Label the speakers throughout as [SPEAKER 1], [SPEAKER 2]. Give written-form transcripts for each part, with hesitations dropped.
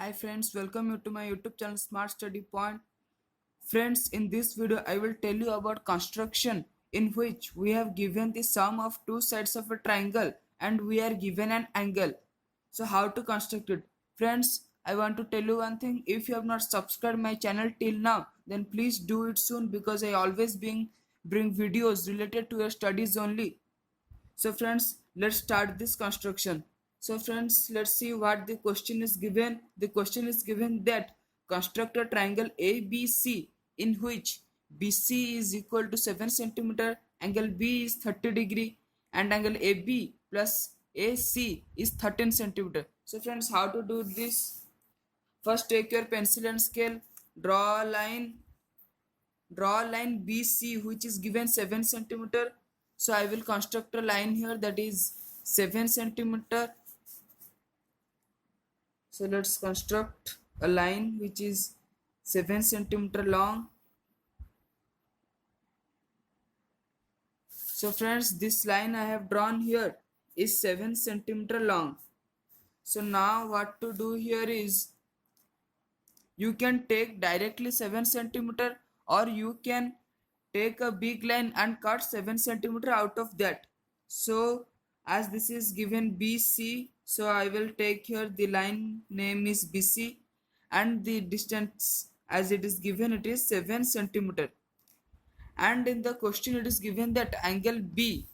[SPEAKER 1] Hi friends, welcome you to my YouTube channel Smart Study Point. Friends, in this video I will tell you about construction in which we have given the sum of two sides of a triangle and we are given an angle. So how to construct it? Friends, I want to tell you one thing. If you have not subscribed my channel till now, then please do it soon because I always bring videos related to your studies only. So friends, let's start this construction. So friends, let's see what the question is given. The question is given that construct a triangle ABC in which BC is equal to 7 centimeter, angle B is 30 degree and angle AB plus AC is 13 centimeter. So friends, how to do this? First take your pencil and scale, draw a line BC which is given 7 centimeter. So I will construct a line here that is 7 centimeter. So let's construct a line which is 7 centimeter long. So friends, this line I have drawn here is 7 centimeter long. So now what to do here is you can take directly 7 centimeter or you can take a big line and cut 7 centimeter out of that. So as this is given BC, so I will take here the line name is BC and the distance as it is given it is 7 centimeter. And in the question it is given that angle B,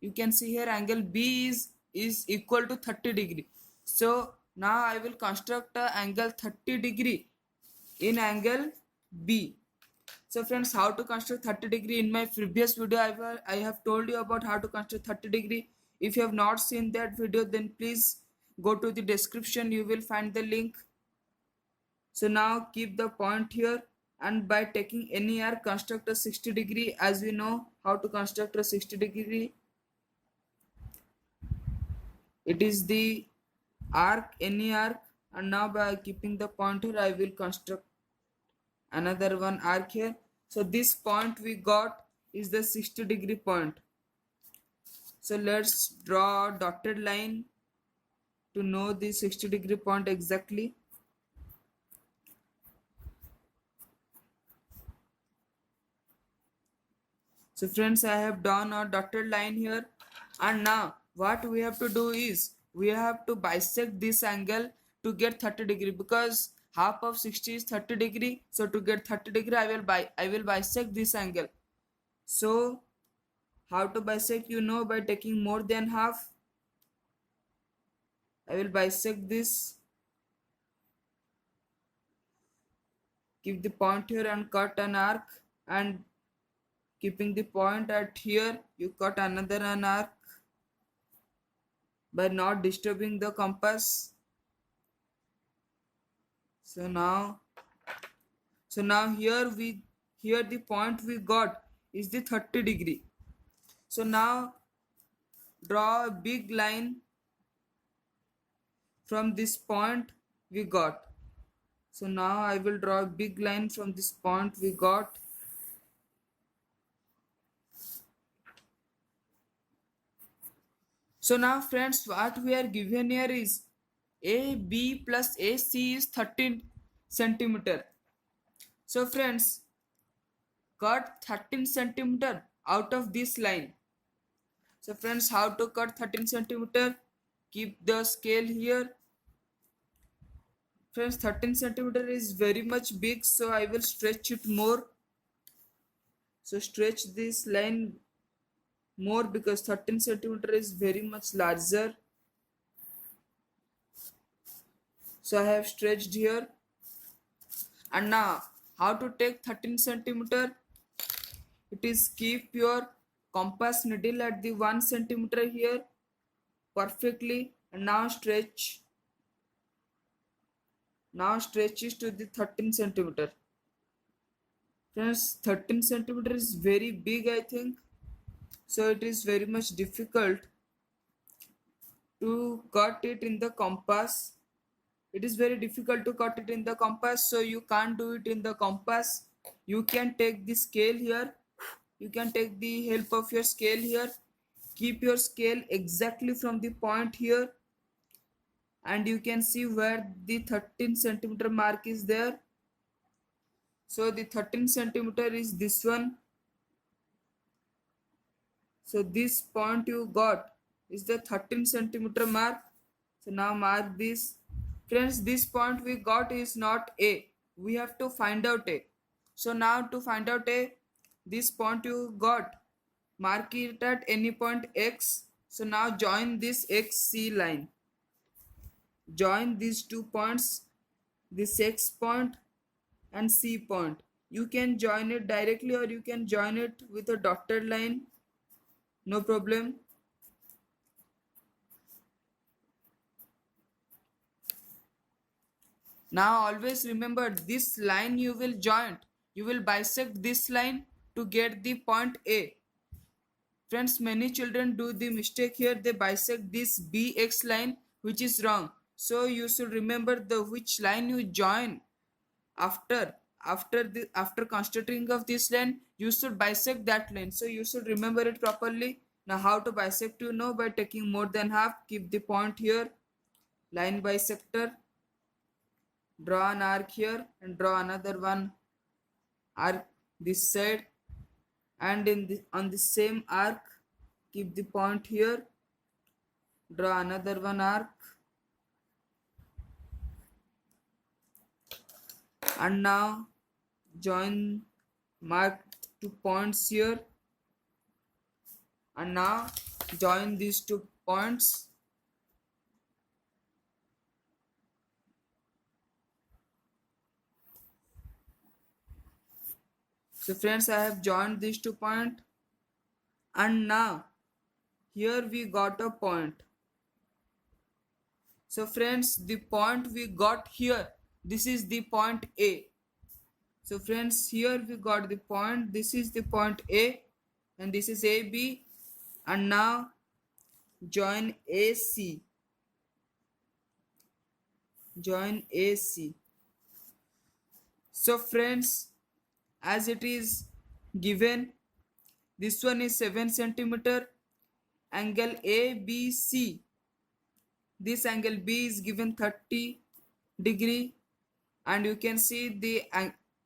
[SPEAKER 1] you can see here angle B is equal to 30 degree. So now I will construct a angle 30 degree in angle B. So friends, how to construct 30 degree? In my previous video I have told you about how to construct 30 degree. If you have not seen that video, then please go to the description, you will find the link. So now keep the point here and by taking any arc construct a 60 degree. As we know how to construct a 60 degree, it is the arc, any arc, and now by keeping the point here I will construct another one arc here. So this point we got is the 60 degree point. So let's draw a dotted line to know the 60 degree point exactly. So friends, I have drawn a dotted line here, and now what we have to do is we have to bisect this angle to get 30 degree because half of 60 is 30 degree. So to get 30 degree I will bisect this angle. So how to bisect, you know, by taking more than half. I will bisect this, keep the point here and cut an arc, and keeping the point at here you cut another an arc by not disturbing the compass. So now here the point we got is the 30 degree. So now draw a big line from this point we got. So now I will draw a big line from this point we got. So now friends, what we are given here is AB plus AC is 13 centimeter. So friends, cut 13 centimeter out of this line. So friends, how to cut 13 centimeter? Keep the scale here. Friends, 13 centimeter is very much big, so I will stretch it more. So stretch this line more because 13 centimeter is very much larger. So I have stretched here. And now how to take 13 centimeter? It is keep your compass needle at the 1 centimeter here perfectly, and now stretch it to the 13 centimeter. Friends, 13 centimeter is very big, I think, so it is very much difficult to cut it in the compass. It is very difficult to cut it in the compass, so you can't do it in the compass. You can take the scale here, you can take the help of your scale here. Keep your scale exactly from the point here and you can see where the 13 centimeter mark is there. So the 13 centimeter is this one. So this point you got is the 13 centimeter mark. So now mark this. Friends, this point we got is not A. We have to find out A. So now to find out A, this point you got, mark it at any point X. So now join this XC line. Join these 2 points, this X point and C point. You can join it directly or you can join it with a dotted line. No problem. Now always remember, this line you will join. You will bisect this line to get the point A. Friends, many children do the mistake here. They bisect this BX line, which is wrong. So you should remember the which line you join after constructing of this line. You should bisect that line. So you should remember it properly. Now how to bisect, you know, by taking more than half. Keep the point here. Line bisector. Draw an arc here and draw another one arc this side, and on the same arc keep the point here. Draw another one arc, and now join, mark 2 points here, and now join these 2 points. So friends, I have joined these 2 points, and now here we got a point. So friends, the point we got here, this is the point A. So friends, here we got the point, this is the point A and this is AB, and now join AC. Join AC. So friends, as it is given, this one is 7 centimeter. Angle ABC, this angle B is given 30 degree, and you can see the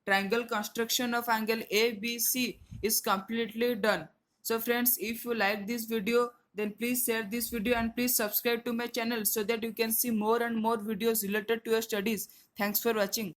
[SPEAKER 1] triangle construction of angle ABC is completely done. So friends, if you like this video, then please share this video and please subscribe to my channel so that you can see more and more videos related to your studies. Thanks for watching.